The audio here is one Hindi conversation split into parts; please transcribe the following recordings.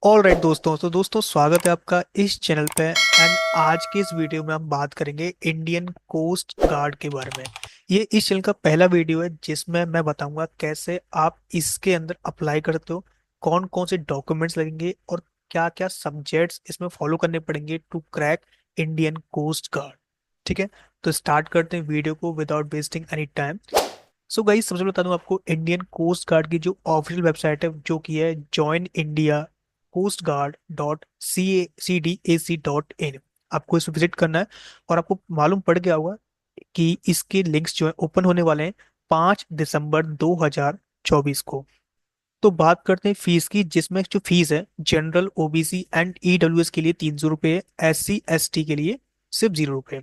ऑल राइट दोस्तों, तो दोस्तों स्वागत है आपका इस चैनल पे। एंड आज के इस वीडियो में हम बात करेंगे इंडियन कोस्ट गार्ड के बारे में। ये इस चैनल का पहला वीडियो है जिसमें मैं बताऊंगा कैसे आप इसके अंदर अप्लाई करते हो, कौन कौन से डॉक्यूमेंट्स लगेंगे और क्या क्या सब्जेक्ट्स इसमें फॉलो करने पड़ेंगे to crack Indian Coast Guard. ठीक है, तो स्टार्ट करते हैं वीडियो को without wasting any time. So guys, सबसे पहले बता दूं आपको इंडियन कोस्ट गार्ड की जो ऑफिशियल वेबसाइट है, जो कि है join India coast guard dot C D A C dot in. आपको इस विजिट करना है और आपको मालूम पड़ गया होगा कि इसके लिंक्स जो है ओपन होने वाले हैं 5 दिसंबर 2024 को। तो बात करते हैं फीस की, जिसमें जो फीस है जनरल ओबीसी एंड ईडब्ल्यूएस के लिए 300 रुपये, एससी एसटी के लिए सिर्फ 0 रुपये।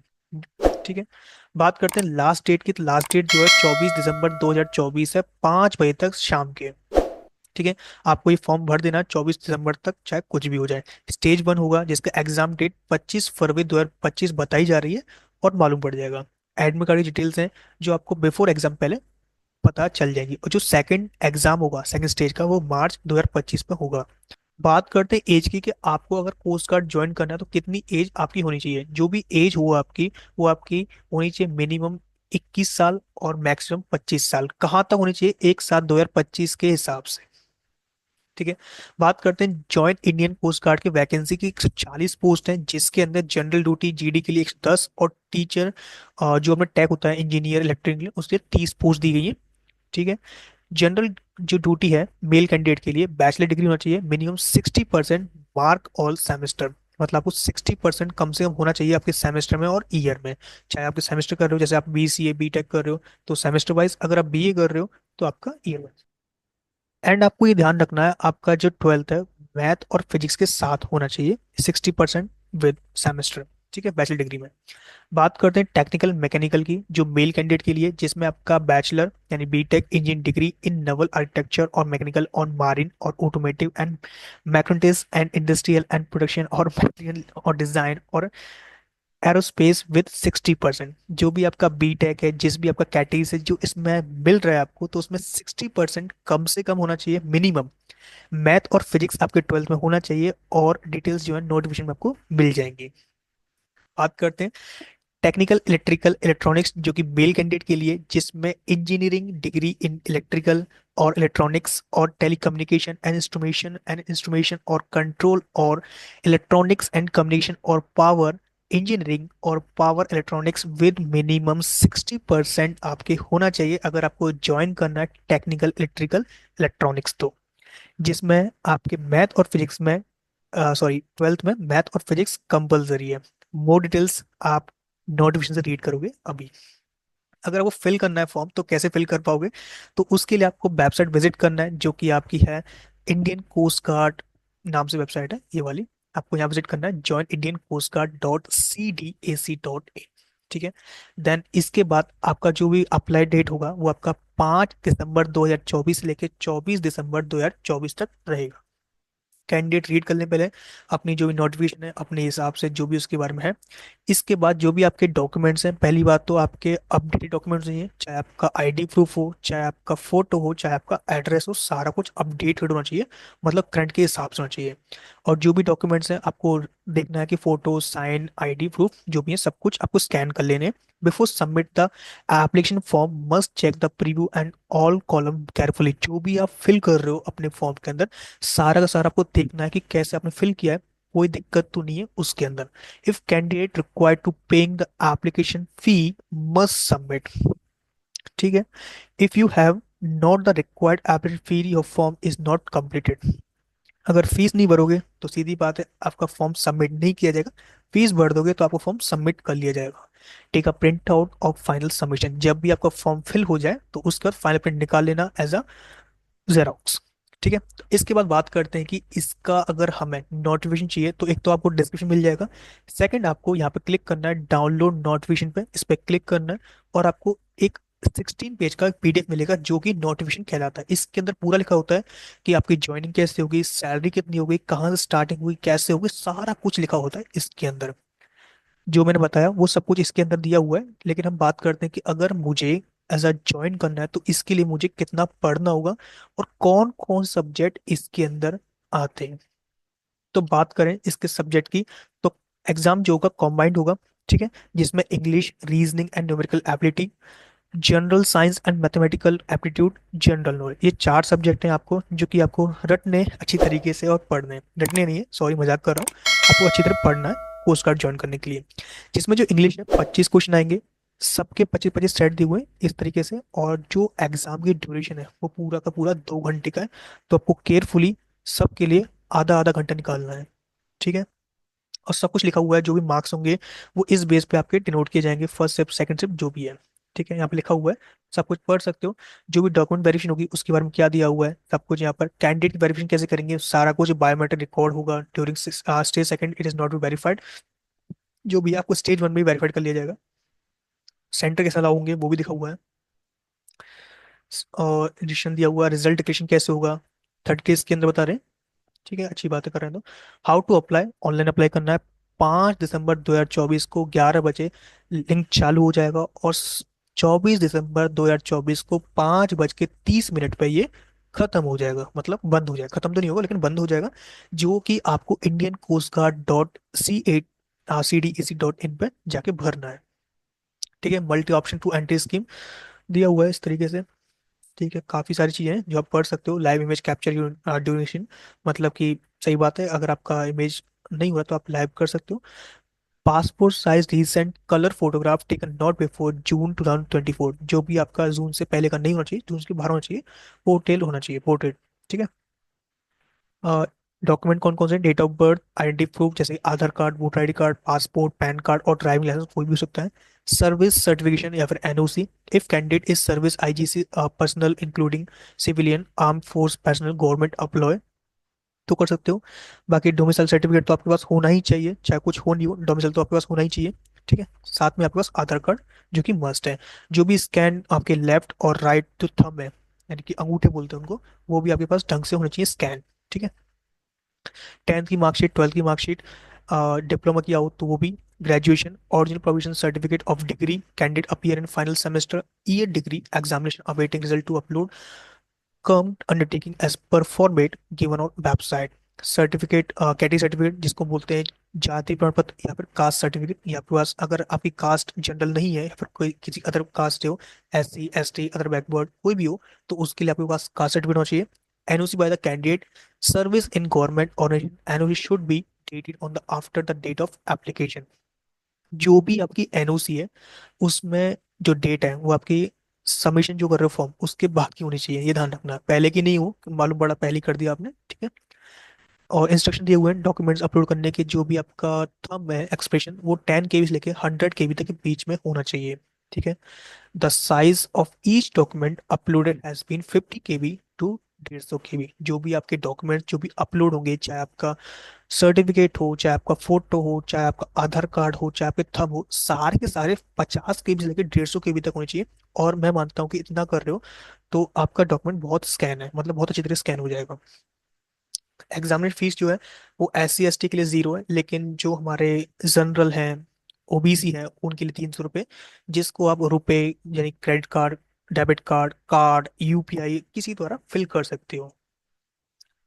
ठीक है, बात करते हैं लास्ट डेट की। तो लास्ट डेट जो है 24 दिसंबर 2024 है, 5 बजे तक शाम के। ठीक है, आपको ये फॉर्म भर देना 24 दिसंबर तक, चाहे कुछ भी हो जाए। स्टेज 1 होगा जिसका एग्जाम डेट 25 फरवरी 2025 बताई जा रही है और मालूम पड़ जाएगा। एडमिट कार्ड की डिटेल्स हैं जो आपको बिफोर एग्जाम पहले पता चल जाएगी। और जो सेकंड एग्जाम होगा सेकंड स्टेज का, वो मार्च 2025 में होगा। बात करते हैं एज की कि आपको अगर कोस्ट गार्ड ज्वाइन करना है तो कितनी एज आपकी होनी चाहिए। जो भी एज हो आपकी, वो आपकी होनी चाहिए मिनिमम 21 साल और मैक्सिमम 25 साल। कहाँ तक होनी चाहिए? 1/7/2025 के हिसाब से। ठीक है, बात करते हैं जॉइंट इंडियन कोस्ट गार्ड की वैकेंसी की। 140 पोस्ट हैं जिसके अंदर जनरल ड्यूटी जीडी के लिए 110 और टीचर जो अपना टैग होता है इंजीनियर इलेक्ट्रिकल, उसके लिए 30 पोस्ट दी गई है। ठीक है, जनरल जो ड्यूटी है मेल कैंडिडेट के लिए बैचलर डिग्री होना चाहिए, मिनिमम 60% मार्क ऑल सेमेस्टर। मतलब आपको 60% कम से कम होना चाहिए आपके सेमेस्टर में और ईयर में। चाहे आपके सेमेस्टर कर रहे हो, जैसे आप BCA B Tech कर रहे हो तो सेमेस्टर वाइज, अगर आप BA कर रहे हो तो आपका ईयर वाइज। एंड आपको ये ध्यान रखना है आपका जो 12th है मैथ और फिजिक्स के साथ होना चाहिए, 60% विद सेमेस्टर। ठीक है, बैचलर डिग्री में। बात करते हैं टेक्निकल मैकेनिकल की, जो मेल कैंडिडेट के लिए, जिसमें आपका बैचलर यानी B Tech engineering degree in Naval architecture और मैकेनिकल ऑन मारिन और automotive and magnetics and industrial and production और मटेरियल और डिजाइन और एरोस्पेस विद 60%। जो भी आपका B Tech है, जिस भी आपका कैटेगरी से जो इसमें मिल रहा है आपको, तो उसमें 60% कम से कम होना चाहिए मिनिमम। मैथ और फिजिक्स आपके 12th में होना चाहिए और डिटेल्स जो है नोटिफिकेशन में आपको मिल जाएंगी। बात करते हैं टेक्निकल इलेक्ट्रिकल इलेक्ट्रॉनिक्स, जो कि मेल कैंडिडेट के लिए, जिसमें इंजीनियरिंग डिग्री इन इलेक्ट्रिकल और इलेक्ट्रॉनिक्स और टेलीकम्युनिकेशन एंड इंस्ट्रूमेशन और कंट्रोल और इलेक्ट्रॉनिक्स एंड कम्युनिकेशन और पावर इंजीनियरिंग और पावर इलेक्ट्रॉनिक्स विद मिनिमम 60% आपके होना चाहिए अगर आपको ज्वाइन करना है टेक्निकल इलेक्ट्रिकल इलेक्ट्रॉनिक्स। तो जिसमें आपके मैथ और फिजिक्स में, सॉरी 12th में मैथ और फिजिक्स कंपलसरी है। मोर डिटेल्स आप नोटिफिकेशन से रीड करोगे अभी। अगर आपको फिल करना है फॉर्म तो कैसे फिल कर पाओगे? तो उसके लिए आपको वेबसाइट विजिट करना है, जो कि आपकी है इंडियन कोस्ट गार्ड नाम से वेबसाइट है ये वाली। आपको यहाँ विजिट करना है joinIndianCoastGuard.cdac.in। ठीक है, देन इसके बाद आपका जो भी अप्लाई डेट होगा वो आपका 5 दिसंबर 2024 से लेकर 24 दिसंबर 2024 तक रहेगा। कैंडिडेट रीड कर लें पहले अपनी जो भी नोटिफिकेशन है अपने हिसाब से, जो भी उसके बारे में है। इसके बाद जो भी आपके डॉक्यूमेंट्स हैं, पहली बात तो आपके अपडेटेड डॉक्यूमेंट्स चाहिए, चाहे आपका ID प्रूफ हो, चाहे आपका फोटो हो, चाहे आपका एड्रेस हो, सारा कुछ अपडेटेड होना चाहिए, मतलब करंट के हिसाब से होना चाहिए। और जो भी डॉक्यूमेंट्स हैं आपको देखना है कि फोटो, साइन, ID प्रूफ जो भी है सब कुछ आपको स्कैन कर लेने। Before submit the application form must check the preview and all column carefully. जो भी आप फिल कर रहे हो अपने फॉर्म के अंदर, सारा का सारा आपको देखना है कि कैसे आपने फिल किया है, कोई दिक्कत तो नहीं है उसके अंदर। If candidate required to paying the application fee must submit. ठीक है, if you have not the required application fee your form is not completed. अगर फीस नहीं भरोगे तो सीधी बात है आपका फॉर्म सबमिट नहीं किया जाएगा। फीस भर दोगे तो आपको फॉर्म सबमिट कर लिया जाएगा। Take a print out of final submission. जब भी आपका फॉर्म फिल हो जाए तो उसके बाद फाइनल प्रिंट निकाल लेना एज अ जेरोक्स। ठीक है, तो इसके बाद बात करते हैं कि इसका अगर हमें नोटिफिकेशन चाहिए तो एक तो आपको डिस्क्रिप्शन मिल जाएगा। सेकंड, आपको यहाँ पे क्लिक करना है डाउनलोड नोटिफिकेशन पे, इस पे क्लिक करना है और आपको एक 16 पेज का PDF मिलेगा जो कि नोटिफिकेशन कहलाता है। इसके अंदर पूरा लिखा होता है कि आपकी ज्वाइनिंग कैसे होगी, सैलरी कितनी होगी, कहाँ से स्टार्टिंग हुई, कैसे होगी, सारा कुछ लिखा होता है इसके अंदर। जो मैंने बताया वो सब कुछ इसके अंदर दिया हुआ है। लेकिन हम बात करते हैं कि अगर मुझे एज अ ज्वाइन करना है तो इसके लिए मुझे कितना पढ़ना होगा और कौन कौन सब्जेक्ट इसके अंदर आते हैं। तो बात करें इसके सब्जेक्ट की, तो एग्जाम जो होगा कॉम्बाइंड होगा, ठीक है, जिसमें English, reasoning and numerical ability, general science and mathematical aptitude, general knowledge, ये चार सब्जेक्ट हैं आपको, जो कि आपको रटने अच्छी तरीके से और पढ़ने हैं। रटने नहीं है, सॉरी मजाक कर रहा हूँ, आपको अच्छी तरह पढ़ना है कोस्ट गार्ड ज्वाइन करने के लिए। जिसमें जो इंग्लिश है 25 क्वेश्चन आएंगे, सबके 25-25 सेट दिए हुए हैं इस तरीके से, और जो एग्जाम की ड्यूरेशन है वो पूरा का पूरा 2 घंटे का है। तो आपको केयरफुली सबके लिए आधा आधा घंटा निकालना है, ठीक है। और सब कुछ लिखा हुआ है, जो भी मार्क्स होंगे वो इस बेस पे आपके डिनोट किए जाएंगे, फर्स्ट शिफ्ट सेकंड शिफ्ट जो भी है, ठीक है, यहाँ पे लिखा हुआ है, सब कुछ पढ़ सकते हो। जो भी डॉक्यूमेंट वेरिफिकेशन होगी उसके बारे में क्या दिया हुआ है सब कुछ यहाँ पर। कैंडिडेट वेरिफिकेशन कैसे करेंगे, सारा कुछ बायोमेट्रिक रिकॉर्ड होगा during stage second, it is not be verified, जो भी है आपको स्टेज 1 में वेरीफाइड कर लिया जाएगा। सेंटर कैसा लगाओगे वो भी लिखा हुआ है, और एडिशन दिया हुआ है, रिजल्ट डिक्लेरेशन कैसे होगा 30 डेज के अंदर बता रहे हैं, ठीक है, अच्छी बातें कर रहे हैं। तो how to apply, online apply करना है। 5 दिसंबर 2024 को 11 बजे लिंक चालू हो जाएगा, और 24 दिसंबर 2024 को 5 बज के 30 मिनट पे ये खत्म हो जाएगा, मतलब बंद हो जाएगा, खत्म तो नहीं होगा लेकिन बंद हो जाएगा। जो कि आपको Indian Coast guard dot CDEC.in पे जाके भरना है, ठीक है। Multi option to entry scheme दिया हुआ है इस तरीके से, ठीक है। काफ़ी सारी चीज़ें हैं जो आप पढ़ सकते हो। लाइव इमेज कैप्चर ड्यूरेशन, मतलब कि सही बात है, अगर आपका इमेज नहीं हो रहा तो आप लाइव कर सकते हो। Passport size recent colour photograph taken not before June 2024, जो भी आपका जून से पहले का नहीं होना चाहिए, जून के बाहर होना चाहिए, पोर्ट्रेट होना चाहिए, पोर्ट्रेट, ठीक है। डॉक्यूमेंट कौन कौन से, date of birth, identity proof जैसे Aadhaar card, voter ID card, passport, PAN card और ड्राइविंग लाइसेंस, कोई भी हो सकता है। सर्विस सर्टिफिकेशन या फिर NOC, if candidate is service IGC personnel including civilian, arm force personnel, government employ, तो कर सकते हो। बाकी डोमिसाइल सर्टिफिकेट तो आपके पास होना ही चाहिए, चाहे कुछ हो नहीं हो, डोमिसाइल तो आपके पास होना ही चाहिए, ठीक है। साथ में आपके पास आधार कार्ड जो कि मस्ट है। जो भी स्कैन आपके लेफ्ट और राइट जो थंब है, यानी कि अंगूठे बोलते हैं उनको, वो भी आपके पास ढंग से होना चाहिए स्कैन, ठीक है। 10th की मार्कशीट, 12th की मार्कशीट, डिप्लोमा किया हो तो वो भी, graduation, original provision certificate of degree, candidate appear in final semester, year degree examination awaiting result to upload, cum undertaking as per format given on website. Certificate, category certificate जिसको बोलते हैं जाति प्रमाण पत्र, या फिर कास्ट सर्टिफिकेट, या आपके पास अगर आपकी कास्ट जनरल नहीं है या फिर कोई किसी अदर कास्ट हो, SC ST अदर बैकवर्ड कोई भी हो, तो उसके लिए आपके पास कास्ट सर्टिफिकेट होना चाहिए। NOC by the candidate, service in government organization, NOC should be dated on the after the date of application। जो भी आपकी NOC है उसमें जो डेट है वो आपकी सबमिशन जो कर रहे हो फॉर्म उसके बाद की होनी चाहिए, ये ध्यान रखना, पहले की नहीं हो, मालूम पड़ा पहले ही कर दिया आपने, ठीक है। और इंस्ट्रक्शन दिए हुए हैं डॉक्यूमेंट्स अपलोड करने के, जो भी आपका थंब है एक्सप्रेशन वो 10 KB से लेके 100 KB तक के बीच में होना चाहिए, ठीक है। The size of each document uploaded has been 50 KB to 150 KB। जो भी आपके डॉक्यूमेंट जो भी अपलोड होंगे, चाहे आपका सर्टिफिकेट हो, चाहे आपका फोटो हो, चाहे आपका आधार कार्ड हो, चाहे आपके थंब हो, सारे के सारे 50 KB से लेकर 150 KB तक होने चाहिए। और मैं मानता हूँ कि इतना कर रहे हो तो आपका डॉक्यूमेंट बहुत स्कैन है, मतलब बहुत अच्छी तरह स्कैन हो जाएगा। एग्जामिनेशन फीस जो है वो SC ST के लिए 0 है, लेकिन जो हमारे जनरल हैं, OBC है, उनके लिए 300 रुपये, जिसको आप रुपए यानी credit card, debit card, card, UPI किसी द्वारा फिल कर सकते हो।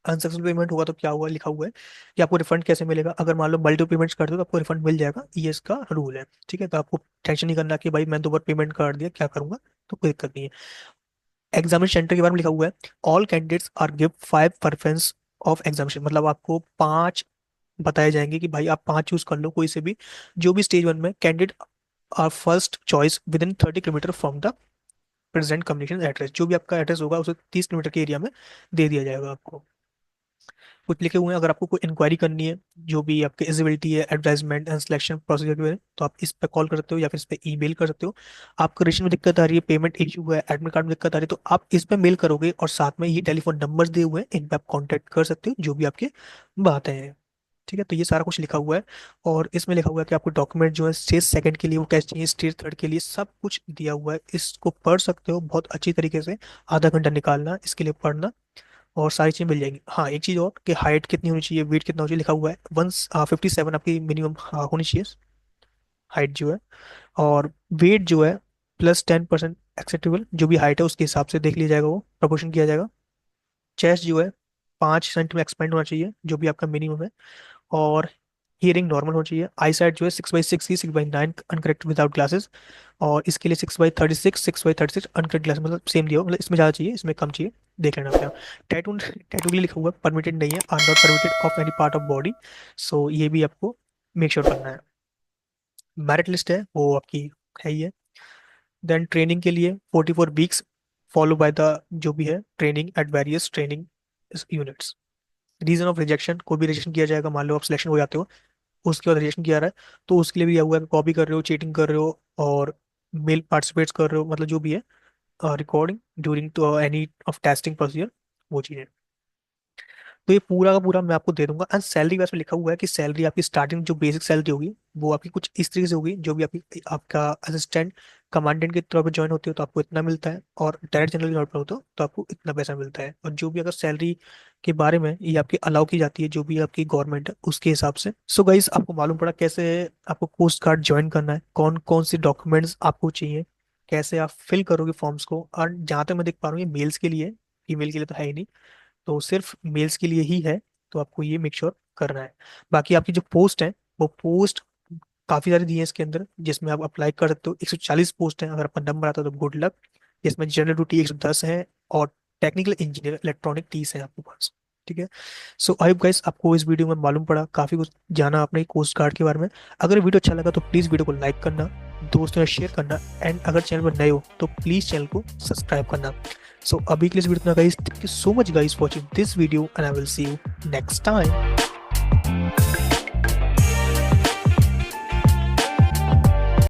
अनसक्सेसफुल पेमेंट हुआ तो क्या हुआ, लिखा हुआ है कि आपको रिफंड कैसे मिलेगा। अगर मान लो मल्टीपल पेमेंट्स करते हो तो आपको रिफंड मिल जाएगा, ये इसका रूल है, ठीक है। तो आपको टेंशन नहीं करना कि भाई मैं 2 बार पेमेंट कर दिया क्या करूंगा, तो कोई दिक्कत नहीं है। एग्जामिनेशन सेंटर के बारे में लिखा हुआ है, all candidates are give 5 preference of examination, मतलब आपको 5 बताए जाएंगे कि भाई आप 5 चूज कर लो कोई से भी। जो भी स्टेज 1 में candidate are first choice within 30 kilometre from the present communication address, जो भी आपका एड्रेस होगा उसे 30 किलोमीटर के एरिया में दे दिया जाएगा आपको। कुछ लिखे हुए हैं, अगर आपको कोई इंक्वायरी करनी है जो भी आपकी एलिजिबिलिटी है, एडवर्टाइजमेंट एंड सिलेक्शन प्रोसीजर के बारे में, तो आप इस पे कॉल कर सकते हो या फिर इस पे ईमेल कर सकते हो। आपको रेशन में दिक्कत आ रही है, पेमेंट इशू है, एडमिट कार्ड में दिक्कत आ रही है, तो आप इस पे मेल करोगे, और साथ में ये टेलीफोन नंबर्स दिए हुए हैं, इन पे आप कॉन्टैक्ट कर सकते हो जो भी आपके बातें हैं, ठीक है। तो ये सारा कुछ लिखा हुआ है, और इसमें लिखा हुआ है कि आपको डॉक्यूमेंट जो है स्टेज सेकंड के लिए वो कैसे चाहिए, स्टेज थर्ड के लिए सब कुछ दिया हुआ है, इसको पढ़ सकते हो बहुत अच्छी तरीके से। आधा घंटा निकालना इसके लिए पढ़ना, और सारी चीज़ मिल जाएंगी। हाँ, एक चीज़ और कि हाइट कितनी होनी चाहिए, वेट कितना होना चाहिए, लिखा हुआ है 157 आपकी मिनिमम होनी चाहिए हाइट जो है। और वेट जो है +10% एक्सेप्टेबल, जो भी हाइट है उसके हिसाब से देख लिया जाएगा, वो प्रपोर्शन किया जाएगा। चेस्ट जो है 5 सेंट में एक्सपेंड होना चाहिए, जो भी आपका मिनिमम है। और हियरिंग नॉर्मल होना चाहिए। आई साइड जो है 6/6 की, 6/9 अनकरेक्ट विदाउट ग्लासेस। और इसके लिए 6/36, 6/36 अनकरेक्ट ग्लासेस, मतलब सेम दिया हो, मतलब इसमें ज़्यादा चाहिए, इसमें कम चाहिए, देख लेना आप यहाँ। टैटू टैटू के लिए लिखा हुआ है परमिटेड नहीं है, are not permitted of any part of body. So ये भी आपको मेक श्योर करना है। मेरिट लिस्ट है वो आपकी है ही है। देन ट्रेनिंग के लिए 44 वीक्स फॉलो बाय द जो भी है training at various training units. Reason of rejection, कोई भी रिजेक्शन किया जाएगा, मान लो आप सिलेक्शन हो जाते हो, उसके बाद रिजेक्शन किया रहा है, तो उसके लिए भी यह हुआ है, कॉपी कर रहे हो, चीटिंग कर रहे हो, और मेल पार्टिसिपेट्स कर रहे हो, मतलब जो भी है recording during to any of testing procedure, वो चीज़ें। तो ये पूरा का पूरा मैं आपको दे दूंगा। एंड सैलरी वैसे लिखा हुआ है कि सैलरी आपकी स्टार्टिंग जो बेसिक सैलरी होगी वो आपकी कुछ इस तरीके से होगी, जो भी आपकी आपका असिस्टेंट कमांडेंट के तौर पर ज्वाइन होते हो तो आपको इतना मिलता है, और डायरेक्ट जनरल के तौर पर होते हो तो आपको इतना पैसा मिलता है। और जो भी अगर सैलरी के बारे में ये आपकी अलाउ की जाती है, जो भी आपकी गवर्नमेंट है उसके हिसाब से। सो गाइस, आपको मालूम पड़ा कैसे आपको कोस्ट गार्ड ज्वाइन करना है, कौन कौन सी डॉक्यूमेंट्स आपको चाहिए, कैसे आप फिल करोगे फॉर्म्स को। और जहाँ तक मैं देख पा रहा हूँ ये मेल्स के लिए, फीमेल के लिए तो है ही नहीं, तो सिर्फ मेल्स के लिए ही है। तो आपको ये मेक श्योर करना है। बाकी आपकी जो पोस्ट है, वो पोस्ट काफ़ी सारी दी है इसके अंदर, जिसमें आप अप्लाई कर सकते हो। 140 पोस्ट है, अगर आपका नंबर आता है तो गुड लक। जिसमें जनरल ड्यूटी 110 है, और टेक्निकल इंजीनियर इलेक्ट्रॉनिक 30 है आपके पास। ठीक है। सो आई होप गाइस आपको इस वीडियो में मालूम पड़ा, काफ़ी कुछ जाना आपने कोस्ट गार्ड के बारे में। अगर वीडियो अच्छा लगा तो प्लीज़ वीडियो को लाइक करना, दोस्तों में शेयर करना, एंड अगर चैनल पर नए हो तो प्लीज़ चैनल को सब्सक्राइब करना। सो अभी के लिए इस वीडियो में guys, thank you so much guys for watching this video, and I will see you next time.